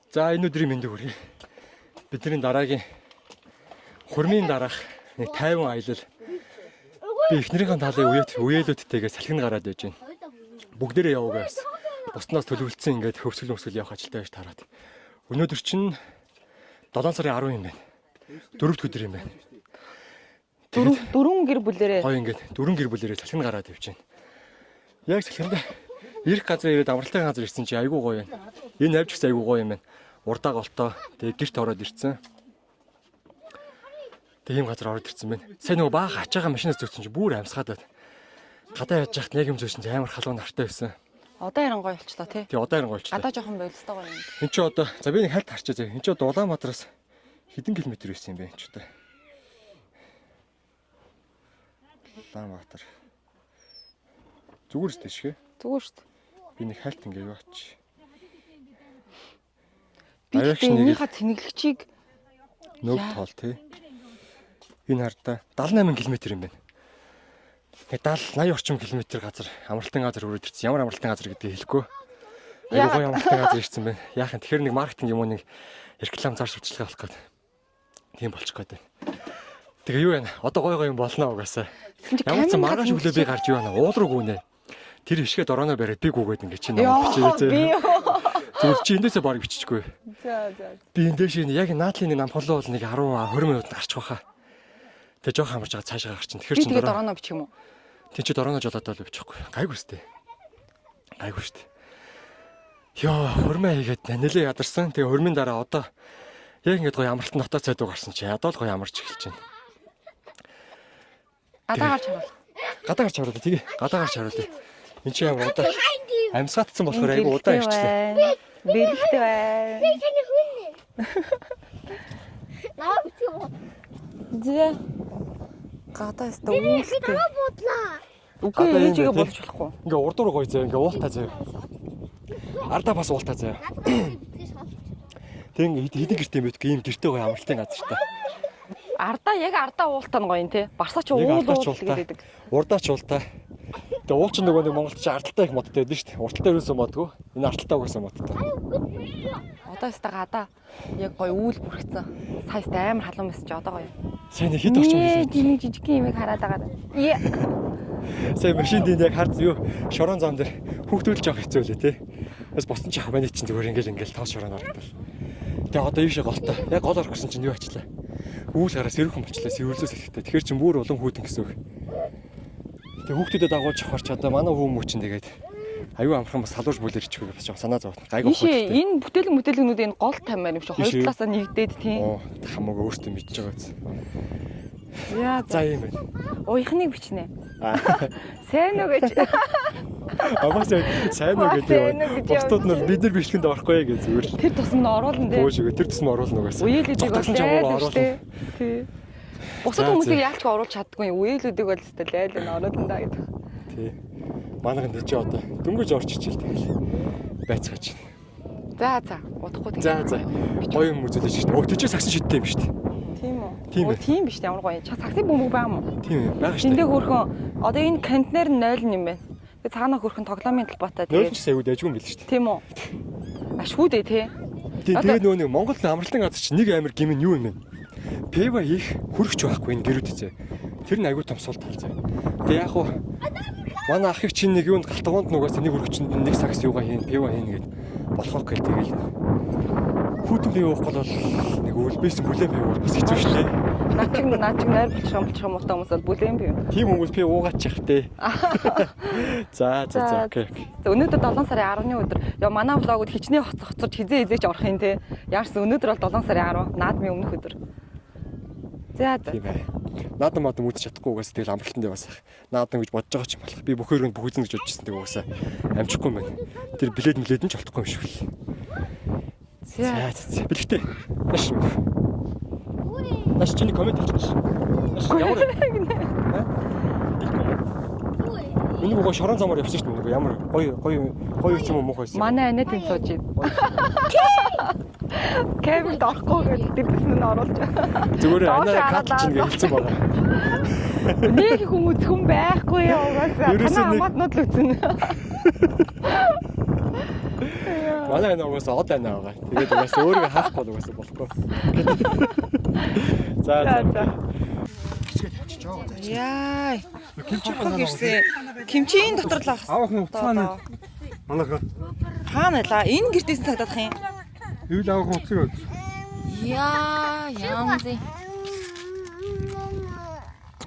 За энэ өдрийн мэндийг хүргэе. Бидний дараагийн хурмын дараах нэг 50 аялал. Би эхнэрийн талын үеэлүүдтэйгээ салхин гараад байж байна. Бүгдээрээ явуугаас бусднаас төлөвлөсөн ингээд хөвсгөл явах ажилтай байж тараад. Өнөөдөр чинь 7 сарын 10 юм байна. 4-р өдөр юм байна. Дөрвөн гэр бүлээрээ. Гоё ингээд 4 гэр бүлээрээ салхин гараад явж байна. Яг салхинд ирэх газар ирээд амралтын газар ирсэн чи айгүй гоё байна. Энэ навж ихс айгүй гоё юм байна. Урдаа голтоо тэгээ гэрт ороод ирсэн. Тэгээ юм газар ороод ирсэн байна. Сайн нөгөө баах ачаага машинаас зөксөн чи бүр амьсгаад байна. Гадаа яаж яхад яг юм зөөсөн чи амар халуун нартай байсан. Одоо яран гоё болчлоо тий. Тэгээ одоо яран гоё болчлоо. Гадаа жоохон болстой гоё юм. Энд чи одоо за би нэг хальт харчаа зэ. Энд чи одоо Улаанбаатараас хэдэн километр байсан юм бэ энэ ч одоо. Улаанбаатар. Зүгээр шүү дээ. Зүгээр шүү дээ. Би нэг хальт ингэ яваач. Би энийхээ цэнэглэгчийг нөг тоол тий. Энэ хардаа 78 км юм байна. Тэгээ 70 80 орчим километр газар амралтын газар өрөөд ирсэн. Ямар амралтын газар гэдгийг хэлэхгүй. Айгуу гоё амралтын газар ирсэн байна. Яахан тэгэхээр нэг маркетинг юм уу нэг реклам зар сурталчилгаа болох гэдэг. Тийм болчих гээд байна. Тэгээ юу вэ? Одоо гоё юм болно угаасаа. Ямар ч маргааш өглөө би гарч юу байна? Уул руу гүнэ. Тэр ишгээд орооноо бариад би гүгээд ингэ чи намайг бичээзээ. Зүгээр чи эндээсээ барыг биччихгүй. За. Би эндээш яг наадлын нэг намхлоо бол нэг 10-20 минут гарчих واخа. Тэгээ жоох хамарч байгаа цаашаа гарчин. Тэгэхээр чи дорооноо бичих юм уу? Тэг чи дорооноо жолоод л бичихгүй. Гайгүй штэ. Гайгүй штэ. Йоо, хурмаа хийгээд нэлээ ядарсан. Тэгээ хурмын дараа одоо яг ингэж гоё амралтын дотоод цайдуу гарсан чи. Одоо л гоё амарч эхэлж байна. Гадаа гарч харуул. Гадаа гарч харуул. Тэгээ гадаа гарч харуул. Энд чи ямар удаа амьсгаатсан болохоор айгу удаа ирчлээ. Бэлэгтэй бай. Би таны хүн нэ. Наа битгий бод. Зэ. Гадаа өстө уултай. Наа бодлаа. Үгүй ээжигээ болж болохгүй. Ингээ урд руу гоё зөө. Ингээ уултаа зөө. Ардаа бас уултаа зөө. Тэг хэдэн гэртэй юм бэ? Ийм гэртэй гоё амралтын газар та. Ардаа уултаа гоё юм те. Барсаач уул гэдэг. Урдаач уултаа. Тэгээ уул ч нөгөө нэг Монголд чи ардталтай их модтой байдаг шүү дээ. Урталтай ерөөсөө модгүй. Энэ ардталтай угаасаа модтой. Одоо өстө гадаа яг гоё үүл бүрхсэн. Саяст амар халуун байсан чи одоо гоё. Сайн хэд орчим байсан. Тийм жижигхэн юмыг хараад байгаа. Сайн машинд яг хард юу шорон зам дээр хүүхдүүлж явах хэцүү лээ тий. Бас босон чи хаваны чинь зүгээр ингээл тоос шорон орогдол. Тэгээ одоо ийшээ голтой. Яг гол орох гэсэн чинь юу ачлаа. Үүл гараас өрхөн бочлаа. Сэвэрлээс ихтэй. Тэгэхээр чи бүр улам хүүдэн гэсэн үг. Тэгээ хүүхдүүдэд дагуулж авахар ч одоо манай хүү мөчин тэгээд аюу амархан бас салуурж бүлэр ичихгүй бас санаа зовт. Гайгүй хөөе. Энэ бүтээлгнүүд энэ гол тамаар юм шиг хоёр талаасаа нэгдээд тийм. Оо хамаагүй өөртөө мэдж байгаа зү. Яа за юм байна. Уяхныг бичнэ. Сайн уу гэж. Аваас сайн уу гэдэг. Бусдууд нь бид нар бичлэгэнд орохгүй гэж зүгээр л. Тэр тусам нь оруулна дээ. Өө шиг тэр тусам оруулна угаасаа. Үеэлүүдийг бас оруулна. Тий. Бусад хүмүүсийг яалч оруулж чаддгүй. Үеэлүүдийг бол өстой лайл нь оруулна да гэдэг. Тий. Манайханд чи одоо дөнгөж орч ичээл тэгэл байцгаач. За удахгүй тэг. За гоё юм үзүүлж шүү дээ. Өө тийч сагсан шидтэй юм шүү дээ. Тийм үү? Тийм биш ямар гоё. Сагсыг бөмбөг байгаа мó? Тийм байгаа шүү дээ. Тэндээ хөрхөн одоо энэ контейнер 0 юм байна. Тэгээ цаанаа хөрхөн тоглоомын талбайтай тэгээ. 0 ч аягүй дайжгүй юм бэл шүү дээ. Тийм үү? Ашгүй дээ тий. Тэгээ нөгөө нэг Монгол амралтын газар чи нэг амир гим нь юу юм бэ? Пева их хүрч байхгүй энэ гэрүүд зэ. Тэр нь аягүй том сул тал зэ. Тэгээ яг уу манай ах их чинь нэг юунд галтгоонд нугаас нэг өргөчөнд нэг сагс юугаа хийн пева хийн гэд болохоо гэл тэгээл. Хүүтэн пева уухгүй бол нэг өлбөөсөн бүлээн пева бол бас хэцүү шүү дээ. Наа чиг найр болчих муутай хүмүүс бол бүлээн пева. Тийм хүмүүс пева уугаач явах те. За окей. Өнөөдөр 7 сарын 10-ны өдөр яа манай влогод хичнээн хоцорч хизээч орох юм те. Яарсан өнөөдөр бол 7 сарын 10 наадмын өмнөх өдөр. За. Тийм ээ. Наадам үзэж чадахгүй угаасаа тэгэл амралтанд яваас. Наадам гэж бодож байгаа ч юм болох. Би бүх өрөөнд бүх үзэн гэж бодчихсон тэг угаасаа амжихгүй юм байна. Тэр билет нь ч олдохгүй юм шиг л. За. Бэлгтэй. Наш чиний коммент хийчих. Ямар Миний гоо шорон замаар явсан шүү дээ. Ямар гоё юм уу муухай байсан. Манай анаа тэнд сууж байна. Кэбэлд орохгүй гэдэг дэвс нь оруулж. Зүгээр анаа кат чинь хэлсэн байгаа. Нэг хүн байхгүй яа угаасаа. Танаа хамаатнууд л үзнэ. Манай энэ угаасаа од байна байгаа. Тэгээд угаасаа өөрийгөө хаахгүй угаасаа болохгүй. За. Яа. Кимчийн дотор л ах. Авах хугацааны манайха Хаана лаа? Энэ гэртээс цагдах юм. юу л авах хугацаа. Яа, янзи.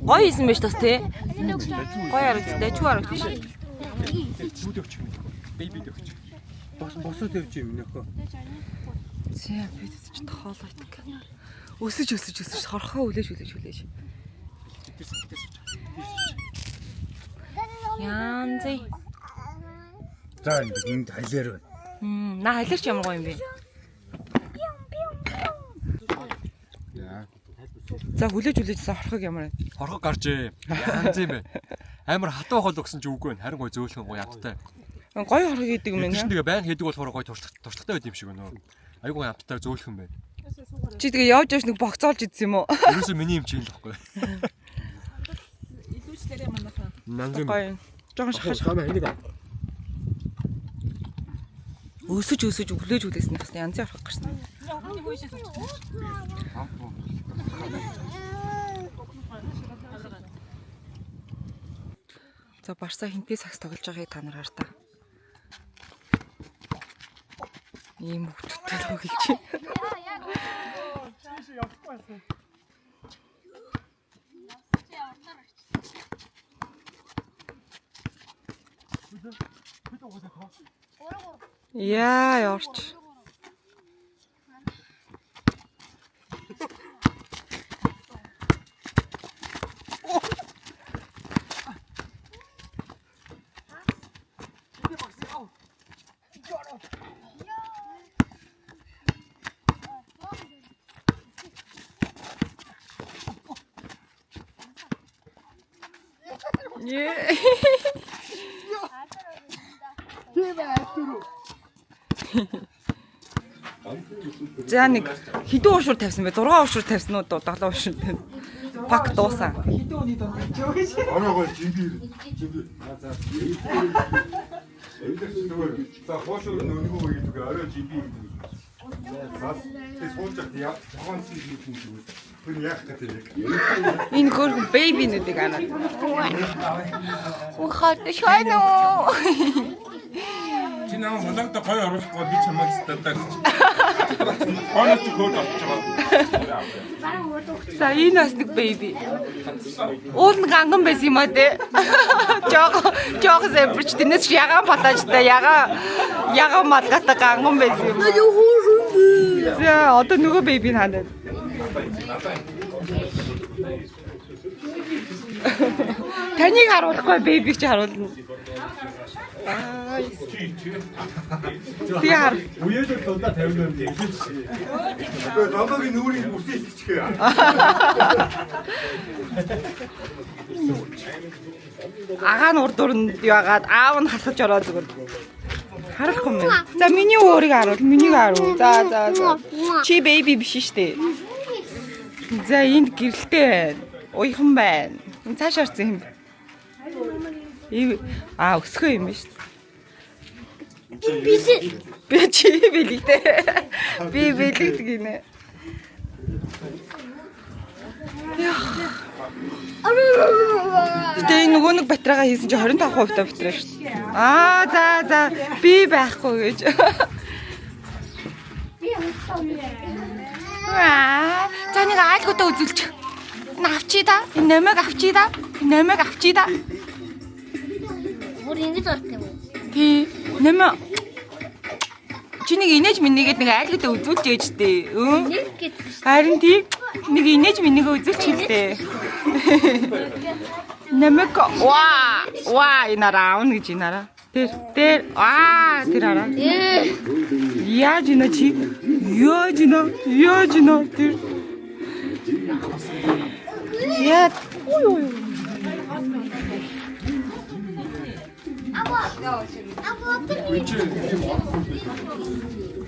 Гоё исэн байж тас тий. Гоё харагддаг. Чүү харагддаг шүү. Чүүд өгч юм. Бэби өгч. Босоо тавьж юм нөхөө. За бид ч тоолойдаг. Өсөж хорхоо хүлээж. Янзи. За энд хайлаар байна. На хайлаарч ямар гоё юм бэ? Яа. За хүлээж хорхог ямар вэ? Хорхог гарчээ. Янз юм бэ. Амар хатуу хол өгсөн ч үгүй байна. Харин гоё зөөлхөн гоё ядтай. Гоё хорхог гэдэг юм Тэр чинь байна. тэгээ байн хийдэг болохоор гоё туршлагатай байд юм шиг байна. Айгу гоё амттай зөөлхөн байна. Чи тэгээ явж нэг богцоолж идсэн юм уу? Ерөөсөө миний юм чинь л байхгүй. Илүүчлэрээ манайхаа. Нанзим. Гоё. Жохон шахаж Хамаа энийг өсөж хүлээсэн бас янзын хорхог гарсан. Яханы хөөшөөс өчсөн. За барсаа хинтээ сакс тоглож байгааг та нар хар та. Ийм хөвгттэй тоглож байна. Яа, яварч. За нэг хэдэн уушуур тавьсан бэ? 6 уушуур тавьсан уу? 7 уушуур тавьсан. Пак дуусан. Оройгоо жимбир. За хоошоор нөгөө гэдэг орой жимбир. За суулжах яа цагаан зүйл юм шиг. Тэр яах гэдэг юм. Энэ хөргөн бэбинүүдийг анаад. Ухаад шайно. Чи намайг моногтой гоё оруулахгүй би чамайг статаг. Онооч хөөд авч байгаа. За энэ бас нэг бэби. Уул нь ганган байсан юм а те. Жог зэвэрч тэнэс ягаан патажтай ягаан малгата ганган байсан юм. За одоо нөгөө бэби ханаад. Таныг харуулахгүй бэбиг чи харуулна. Яар. Уяалд дундаа 50 юм тийм. Тэгээ золоогийн нүрийг үсэлчихээ. Агаа нь урд урнд яагаад аав нь халахж ороод зүгээр. Харахгүй юм. За миний өөрийг харуул, минийг харуул. За. Чи бэби биш штэ. За энд гэрэлтэй байна. Уйхан байна. Энэ цааш орсон юм. Өсгөө юм биш. Би чи бэлэгтэй. Би бэлэгдэг гинэ. Тэ нөгөө нэг батарейгаа хийсэн чи 25% та батарей шүү дээ. За. Би байхгүй гэж. За нэг айлгуудаа үзүүлчих. Авчи да. Энэ нэмэг авчи да. Бүр ингэж орох юм уу? Тий. Нэмэ. Чи нэг инээж минийгээд нэг айлгуудаа үзүүлж ээжтэй. Нэг гэдэг. Харин тий. Нэг инээж минийгээ үзүүлж хэлтэй. Нэмэг ваа инараа авна гэж инараа. Тэр тэр араа. Яаж ина чи? Яаж ина тэр. Яа.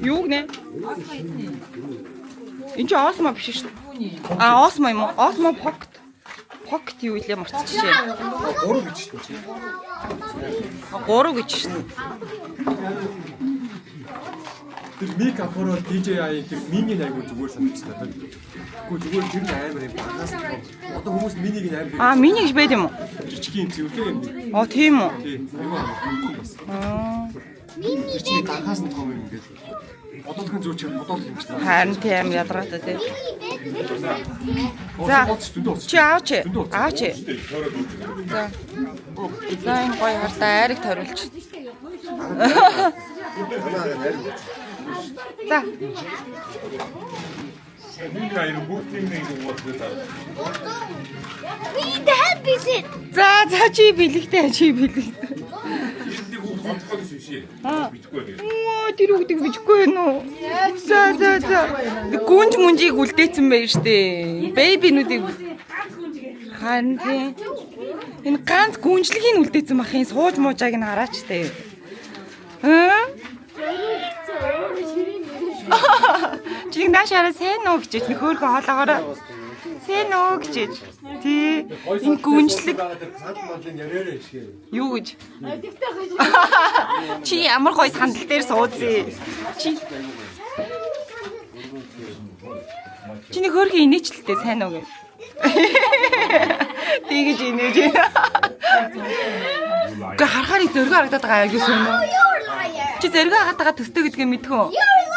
Юу гэнэ? Энд чи осмо биш шүү дээ. Осмо юм уу? Осмо покт. Покт юу илээ марцчихжээ. 3 гэж шүү дээ. 3 гэж шүү дээ. Тэр мик апорол DJI тэр мини айгу зүгээр санагдсан надад. Гэхдээ зүгээр тэр нь амар юм багаас нь. Одоо хүмүүс минийг нь амар. Аа, мини гэж байд юм уу? Жижигхэн цэвэрлээ юм. Оо, тийм үү. Тийм. Айгу амар бас. Аа. Тэр чинь багаас нь том юм ингээд. Бодолхон зүүч бодол юм чинь. Харин тийм ядраатай тий. За. Чи аваач. Аваач. За. За энэ гоё хартаа айрыг ториулж. За. Нэг аяр бүгдийн нэг уурлаа. We have visit. За чи бэлэгтэй чи бэлэгтэй. Энд хүүхд гомдох гэсэн шээ. Битгэхгүй нэг. Оо тэр үгдэг бичихгүй байна уу? За. Гүнж мүнжийг үлдээсэн байж штэ. Бэбинүүдийг харин тийм. Энэ ганц гүнжлэгийг үлдээсэн бахын сууж муужааг нь хараач штэ. Чи наашаараа сайн уу гэж нөхөөрхөө хоолоогоороо. Сайн уу гэж. Тий. Энэ гүнжлэг сандал мадлын яриараа ишгээ. юу гэж? Чи ямар гоё сандал дээр суудзээ. Чиний хөөрхөн инээчлэлтэй сайн уу гэ. Тэгэж инээж. Гэ харахаар зөргөө харагдаад байгаа яг юу юм уу? Чи зөргөө агаатагаа төстэй гэдгээ мэдэх үү?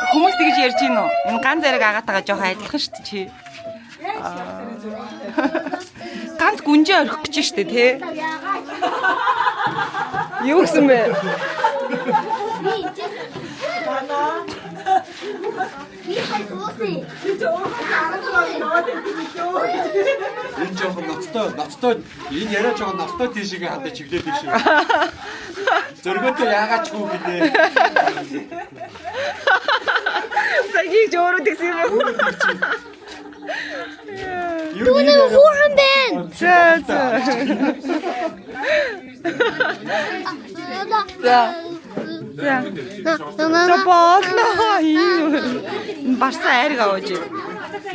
Хүмүүс тэгэж ярьж гин үү? Энэ ган зэрэг агаатагаа жоохон адилхан шүү дээ чи. Ганц гүнжээ орхих гэж штэ тий. Юу гэсэн бэ? Энэ жоохон ноцтой энэ яриа жоохон ноцтой тийшээ хандаж чиглээд тийш шүү. Зөргөөдөө яагаад ч хүү гэлээ. Сагийг жоороо тэгсэн юм уу? Түүний хүүхэн байна. За. За боолно. Энэ барсан айрыг аваач.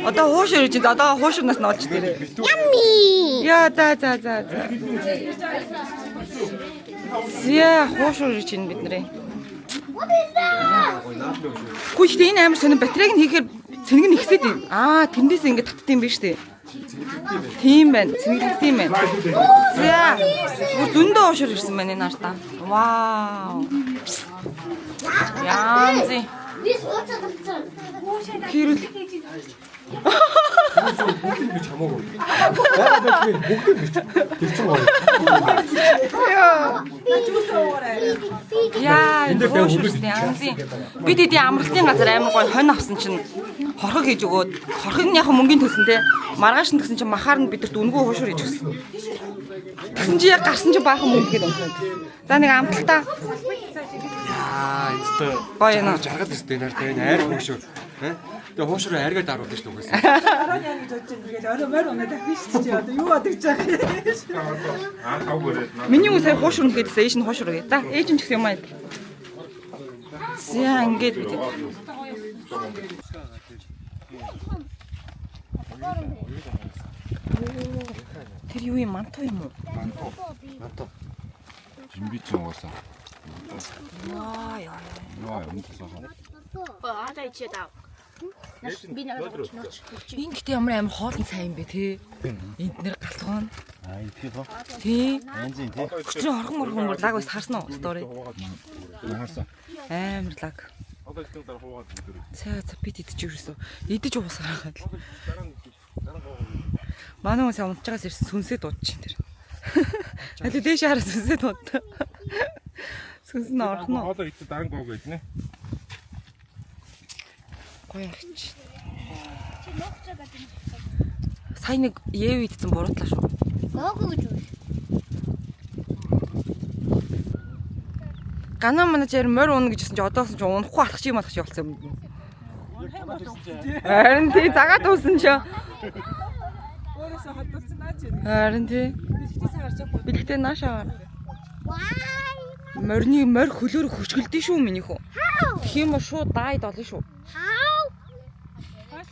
Одоо хууш өрөж одоо хуушнаас нь олж дээрээ. Yummy. Яа за. Яа хууш өрөж ин бид нарыг. Гэхдээ энэ амар сонир батарейг нь хийхээр цэнийг нь ихсээд юм. Аа тэндээс ингэ татдсан юм биш үү? Тийм байна. Цэнгэлэгдсэн юм байна. За. Зөндөө уушир ирсэн байна энэ артаа. Вау. Янзи. Хэрүүл. Бүгд хамаагүй. Яагаад бэ? Бүгд бич. Тэр чинь гоё. Яа, янзи. Бид хэдийн амралтын газар амар гоё хонь авсан чинь хорхог хийж өгөөд хорхог нь яг мөнгөний төсөн те. Маргааш нь гэсэн чинь махаар нь бидэрт үнгүү хуушур хийж өгсөн. Тэгсэн чи яг гарсан чи баахан мөнгө гээд онцгой. За нэг амталтаа. Яа, энэ Гоё нэ. жаргал өстэй нартай энэ айр хуушур. Тэгээ хуушруу аргаар даруулдаг шүү угаасаа. Араа яаж бодож байна гээд орой морь унаад авчих шүү дээ. Одоо юу бодож байгаа юм. Тав бүрээд. Миний үе сая хуушур гэхээдсэн ээж нь хуушур гээ. За ээж нь ч гэсэн юм аа. За ингээд бид. Тэр юу юм манто юм уу? Манто. Жимби ч угаасаа. Яа. Яа, өнөсөө. Энэ гэдэг ямар хоолны сайн юм бэ те? Энд нэр галгоон. Итгэв ба. Тий. Янзын тий. Тэр орхон лаг бас харсан уу? Стори. Харсан. Амар лаг. Одоо ихтэй дараа хуугаад өгдөө. За бид идэж юусэн. Идэж уусаа хагаад. Манай хүн унтж байгаас ирсэн сүнсээ дуудчих тэр. Аль дээш хараа сүнсээ дуудаа. Сүнс нь орхон уу? Одоо ихтэй дараа гоо гэж нэ. Гоё арч. Сайн нэг яв идсэн буруутлаа шүү. Гоогүй гэж үү? Ганаа менежер морь уна гэжсэн чи одоос чи унахгүй алах чи юм алах чи болсон юм. Харин тий загаад uuсан чи. Өөрөөсөө хадгалсан наач юм. Харин тий. Бэлгтээс харж байгаа. Бэлгтээ наашаа. Why? Морь хөлөөр хөшгөлдөө шүү миний хөө. Тэгэх юм уу шууд дайд олно шүү. How?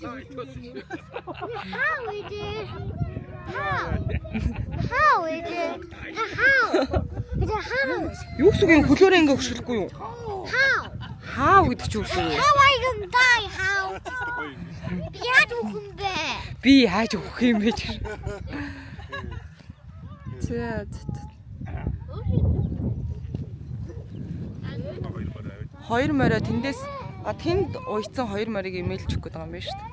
How is it? How is it? How? Is it how? Юу гэсэн үг юм хөлөөрөө ингээ хөшгөлөхгүй юу? How? Хаа гэдэг чи үгүй. How are you gonna die? How? Яаж өгөх юм бэ? Би яаж өгөх юм бэ чи. За. Хоёр морой тэндээс тэнд уйцсан хоёр морийг имэйлж өгөх гэдэг юм байна шүү дээ.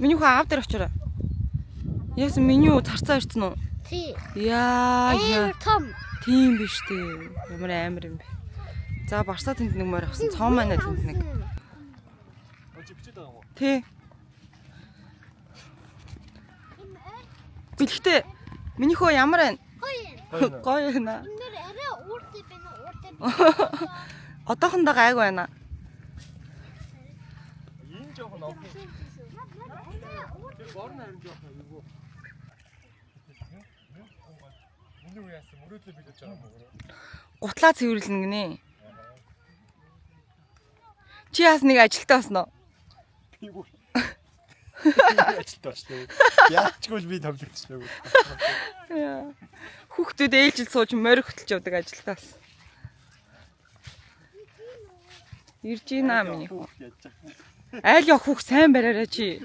Миний хөө аав дээр очираа. Яасан миний уу царцаа ирсэн үү? Тий. Яа. Том. Тийм биш дээ. Ямар амар юм бэ. За Барсаа тэнд нэг морь авсан. Цом манай тэнд нэг. Тий. Бэлгтээ миний хөө ямар байна? Гоё байна. Нэр арай ууртай байна. Одоохондоо гайгүй байна. Энэ жоохон ов. Борн харин жоохон юу. Миний юу яасан мөрөөдлөө бэлдэж байгаа юм уу? Гутлаа цэвэрлэнэ гинэ. Чи яас нэг ажилтаа басна уу? Ажилтаа очтой. Яачгүй би томлогдчихлаа. Хүүхдүүд ээлжил сууж морь хөтлж явдаг ажилтаас. Ирж ийна миний хүү. Айл явах хүүхд сайн бариараа чи.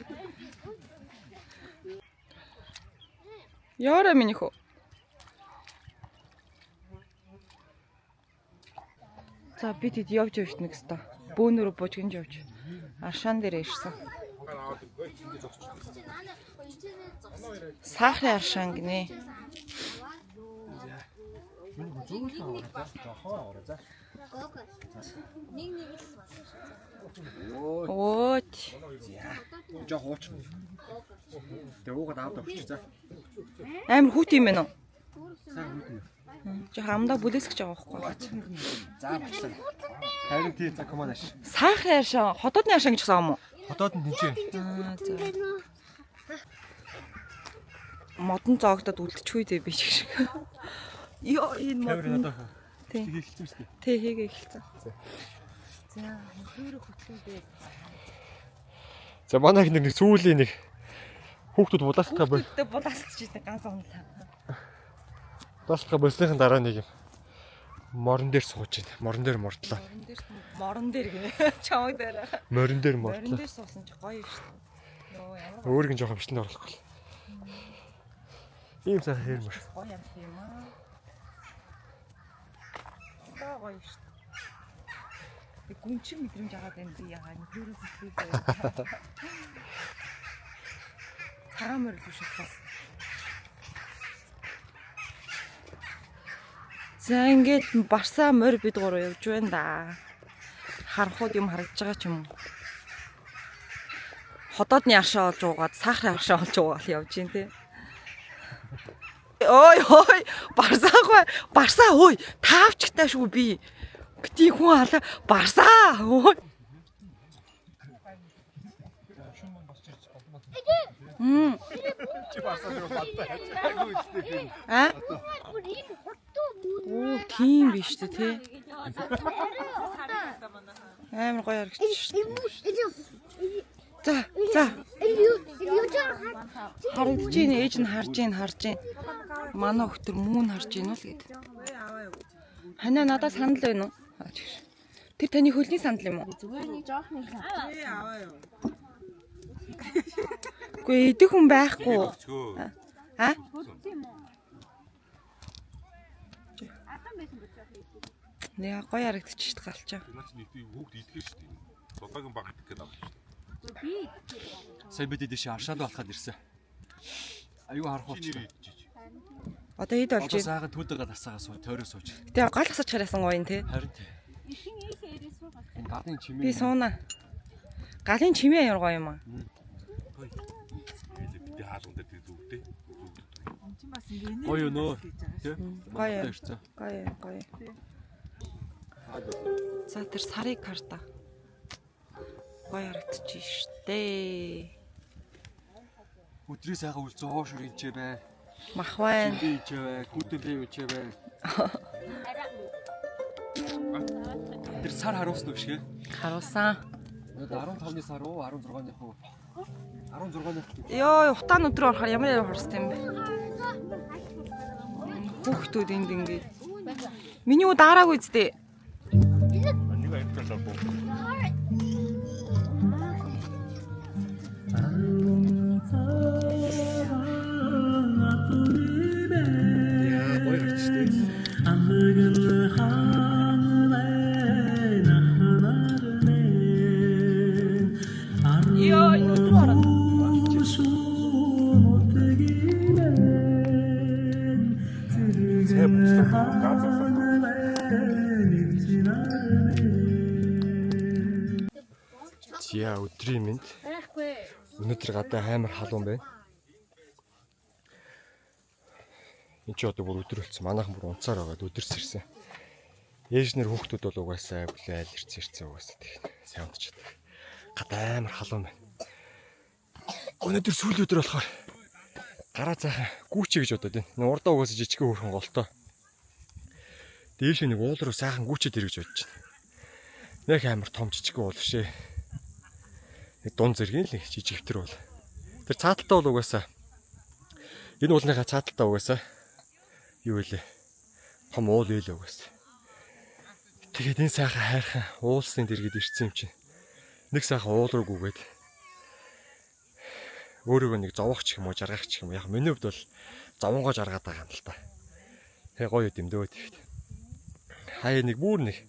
Яара миний хүү. За бид хэд явж явчихна гэстэ. Бөөнөрө бууж гинж явж. Аршаан дээр ирсэн. Сахарын аршаан гинэ. Оот. Жоо хууч. Тэгээ уугаад аавд авчих за. Амар хүүт юм байна уу? Жоо амдаа бүлээсгэж байгаа байхгүй. За болчихлоо. Харин тий за команд аш. Сахарын аршаан, ходоодны аршаан гэж хэлсэн юм уу? Хотоод нь тэнцээ. Модон зоогдод үлдчихгүй дээ би шиг. Йоо энэ модон. Тий. Хийхэлсэн шүү дээ. Тий хийгээ эхэлсэн. За хөөрө хөтлөдөө. За манайх нэг сүүлийн нэг хүүхдүүд булаастгаа бол. Тэ булаасч идэх ганц онлаа. Булаастгаа болсныхын дараа нэг юм морон дээр сууж байна. Морон дээр мордлоо. Морон дээр гинэ. Чамаг дээр. Морон дээр Морон мордлоо. дээр суусан чи гоё шүү дээ. Йоо ямар Өөрийг нь жоохон бичлэн оруулахгүй. Ийм сайхан хэрмэр. гоё юм аа. Гоё шүү дээ. Гүнчиг мэдрэмж аваад байна би яагаад нөхөрөө хэлээ. Цагаан морь л шатхаас. За ингээд Барсаа морь бид гурав явж байна да. Харанхууд юм харагдаж байгаа ч юм уу. Ходоодны аршаа олж уугаад сахарын аршаа олж уугаад явж байна те. Ой ой Барсаа ой таавчтай шүү би. Бити хүн алаа Барсаа ой. Чи Барсаа дээр баттай. А? Оо тийм биш үү те. Амар гоё харагдчих шүү. За. Харагдаж байна ээж нь харж байна. Манай өхтөр мөн харж байна уу л гээд. Ханаа надад санал байна уу? Тэр таны хөлний санал юм уу? Зүгээр нэг жоохон юм. Тий аваа юу. Үгүй идэх хүн байхгүй. А? Нэ гоё харагдчих галчаа. Наач нийт хүүхд идэхэр шүү дээ. Цудагийн баг идэх гэдэг авах шүү дээ. Сайн бид дэше аршаанд болоход ирсэн. Аюу харах болчихлоо. Одоо ид болж Одоо байна. саагаад төдөг насаагаас суу тойроо сууж. Тэгээ гал хасаж харасан гоё юм те. Харин тий. Энэ гадны чимээ. Би сууна. Галын чимээ ямар гоё юм аа. Би хаалган дээр тэг зүгтэй. Чи бас ингэ Гоё нөө. Тий. Гоё. Гоё. За тэр сарыг карта. Гоё харагдчих штэ. Өдрийн сайхан үлзэн хоош үргэлжээ бай. Мах байна. Би ичээ бай. Хүүтэлээ ичээ бай. Тэр сар харуулсан уу шиг? Харуулсан. 15-ны сар уу 16-ных уу? 16-ных. Йоо, утаан өдрөө орохоор ямар харстай юм бэ? Хүүхдүүд энд ингээд Миний уу даараагүй зү. Нэг амтлаа боо. Яа, гоё гарчтэй. Йоо, энэ рүү ороо. Сайн болчихсон. Гаазаа. Яа, өдрийн мэнд. Өнөөдөр гадаа амар халуун байна. Энд чи одоо бүр өдөр болсон. Манайхан бүр унцаар байгаад өдөрс ирсэн. Ээж нэр хүүхдүүд бол угаасаа бүлээ айл ирсэн угаасаа тийм сайн унтчихдаг. Гадаа амар халуун байна. Өнөөдөр сүүлийн өдөр болохоор гараа цаахан гүүчээ гэж бодоод байна. Нэ урдаа угаасаа жижигхэн хөрхөн голтой. Дээшээ нэг уул руу сайхан гүүчээд ирэх гэж бодож байна. Нэг амар том жижигхэн уул бишээ. Дун зэргийн л жижиг хвтер бол. Тэр цааталтаа бол угаасаа энэ уулныхаа цааталтаа угаасаа юу вэ? Том уул ээ л угаасаа. Тэгээд энэ сайхан хайрхан уулсын дэргэд ирсэн юм чинь. Нэг сайхан уул руу гүгээд өөрийгөө нэг зовоох ч юм уу, жаргах ч юм уу. Яг миний хувьд бол зовонгоо жаргаад байгаа юм л та. Тэгээ гоё дэмдөөд тэгээд. Хаяа нэг бүр нэг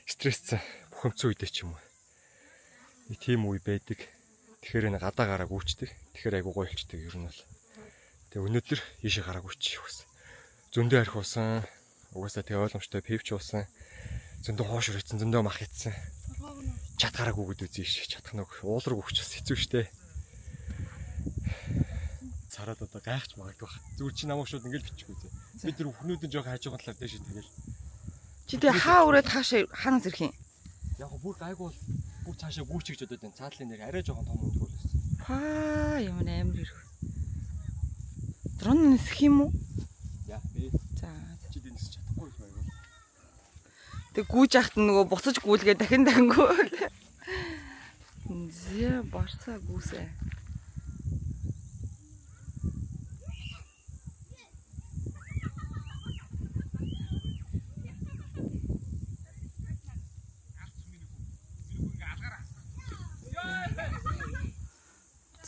стрессцэн бухимдсан үедээ ч юм уу. Тийм үе байдаг. Тэгэхээр энэ гадаа гараа гүйчдэг. Тэгэхээр айгуу гоё болчдөг ер нь бол. Тэгээ өнөөдөр ийшээ гараа гүйчих бас. Зөндөө архиусан. Угаасаа тэг ойлгомжтой пивч уусан. Зөндөө хоош өрөцсөн, зөндөө мах идсэн. Чат гараа гүйгээд үзье ш. Чадах нэг уул руу гүйчих бас хэцүү шттэ. Цараад одоо гайхч магадгүй бах. Зүгээр чи намайг шууд ингээл бичих үзье. Бид нар хүүхнүүдэн жоох хайж байгаа талаар дэше тэгэл. Чи тэгээ хаа өрөөд хаанаас ирэх юм? Яг бүр гайгүй бол бүр цаашаа гүйчих гэж бодоод энэ цаадлын нэр арай жоохон том өндөр болсон. Фаа ямар амар ирэх. Дрон нисэх юм уу? Яа би За. чи дэнэс чадахгүй их байвал. Тэг гүйж яхад нөгөө буцаж гүйлгээ дахин гүйл. Зэ барцаа гүсэ.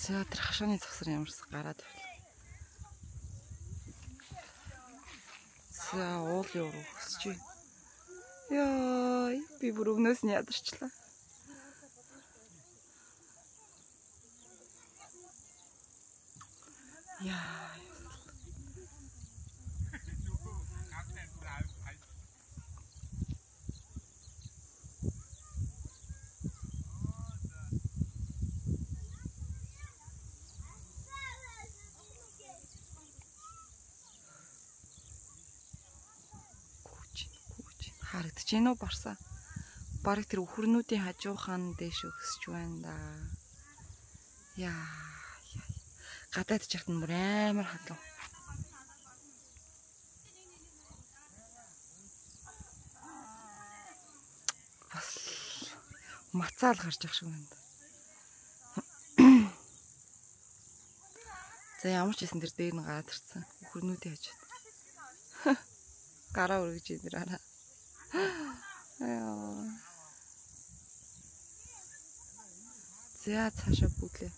За тэр хашааны цогсор ямарс гараад тавлаа. За уул юу өсч байна. Яа, би бүр өгнөөс нь ядарчлаа. Яа. Харагдаж байна уу барсаа? Бараг тэр өхөрнүүдийн хажуухан дээш өсч байна да. Яа. Гадаад чахт нь бүр амар халуун. Бас мацаал гарч явах шиг байна. За ямар ч хэсэн тэр дээр нь гараад ирсэн. Өхөрнүүдийн хажууд. Гараа өргөж энэ араа. За цаашаа бүдлээ.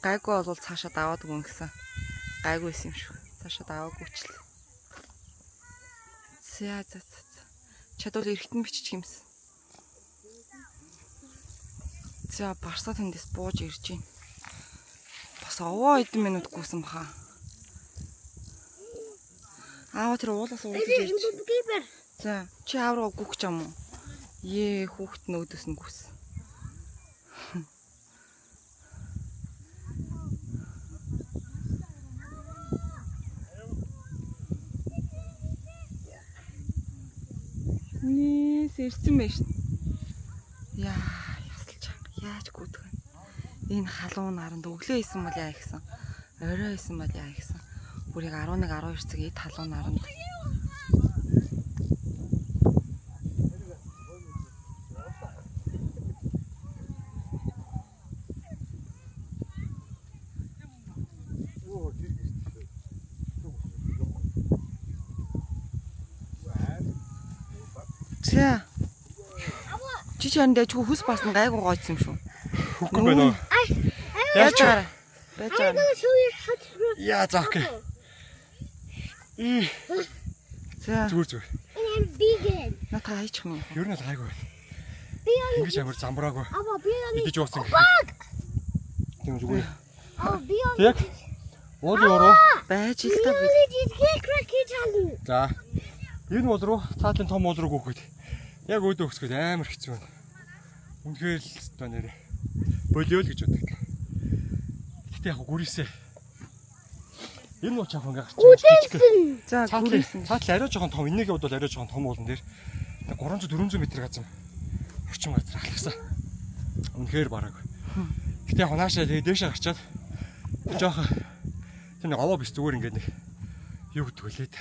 Гайгүй бол цаашаа даваад өгөн гэсэн. Гайгүй юм шүү. Цаашаа даваагүй ч л. За. Чадвал эргэтэн бичих юмсан. За барсаа тэндээс бууж ирж байна. Бас овоо хэдэн минут гүйсэн баха. Аа тэр уулаас уулж ирж. За чи аав руу гүөх ч юм уу? Ээ хүүхэд нь өдөөс нь гүс. Нийс ирсэн байж. Яа ясалж яаж гүдэх вэ? Энэ халуун наранд өглөө исэн бол яа гэсэн. Орой исэн бол яа гэсэн. Бүрийг 11 12 цаг эд халуун наранд. За. Чи чанд дэжгүй хүс басна гайгүй гойцсон юм шүү. Хөхгүй байна уу? Яаж чараа. Байж I'm байгаа. gonna show you how to do Яа за окей. За. Зүгээр. and I'm vegan. Натаа хайчих юм. Ер нь л гайгүй байна. Би Ингэж амар замбраагүй. Ава би Идэж уусан. Тийм зүгээр. би Яг уулын уруу. Байж л та би. идэх крекет чална. За. Энэ уул руу цаатлын том уул руу гүөхөд. Яг өөдөө өсгöd амар хэцүү байна. Үнэхээр л өстой нэрээ. Болио л гэж боддог. Гэтэ яг гүрээсээ. Энэ уул чанхан гарч Үдэнсэн. За гүрээсэн. Цаатал арай жоохон том. Энэний хувьд бол арай жоохон том уулан дээр 300 400 м газар орчим газар алхсан. Үнэхээр бараг. Гэтэ яг наашаа тэгээ дээшээ гарчаад жоохон тэр нэг овоо бис зүгээр ингээд нэг юу гэдэг вүлээд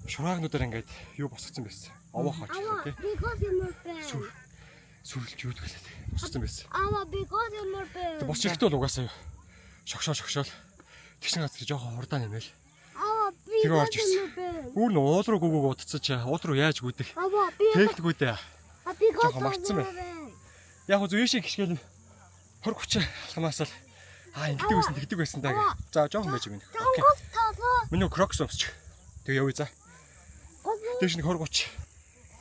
шураагнуудаар ингээд юу босгоцсон байсан. Овоо хаач тий. Because you're bad. Сүрэлж юу гэдэг вүлээд босгоцсон байсан. Ава because you're bad. Тэг босч ирэхдээ бол угаасаа юу шогшоол тэгшин газар жоохон хурдаа нэмэл. Ава Тэгээ орж because ирсэн. you're bad. Үүр нь уул руу гүгөг утцаж уул руу яаж гүйдэх Ава би техникүүдээ because жоохон марцсан байна. Яг хөө зүйшээ гიშгээл 20 30 алхамаас л ингэдэг байсан тэгдэг байсан даа. За жоохон байж байна. Окей. таасаа. Миний крокс өмсч. Тэгээ явъя за. Дээш нэг 20 30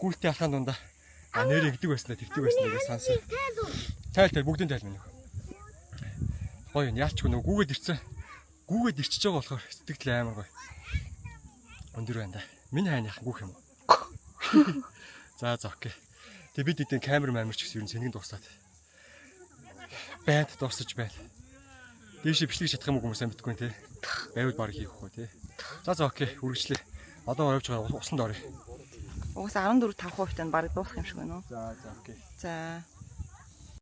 гүйлтэй алхаан дундаа нэр ингэдэг байсан тэгдэг байсан гэж сансан. Тайл бүгдийн тайл минь. Гоё яалчгүй нөгөө гүүгээд ирцэн. Гүүгээд ирчихэж байгаа болохоор сэтгэл амар гоё. Өндөр байна да. Миний хайнах гүүх юм уу? За окей. Тэг бид эдийн камер ч гэсэн ер нь сэнгийн дуусаад. Байд дуусаж байна. Дээшээ бичлэг чадах юм уу хүмүүс амьдгүй те. Байвал баг хийх хөө те. За окей, үргэлжлэе. Одоо явж байгаа усанд орё. Угаас 14 5% тань баг дуусах юм шиг байна уу? За окей. За.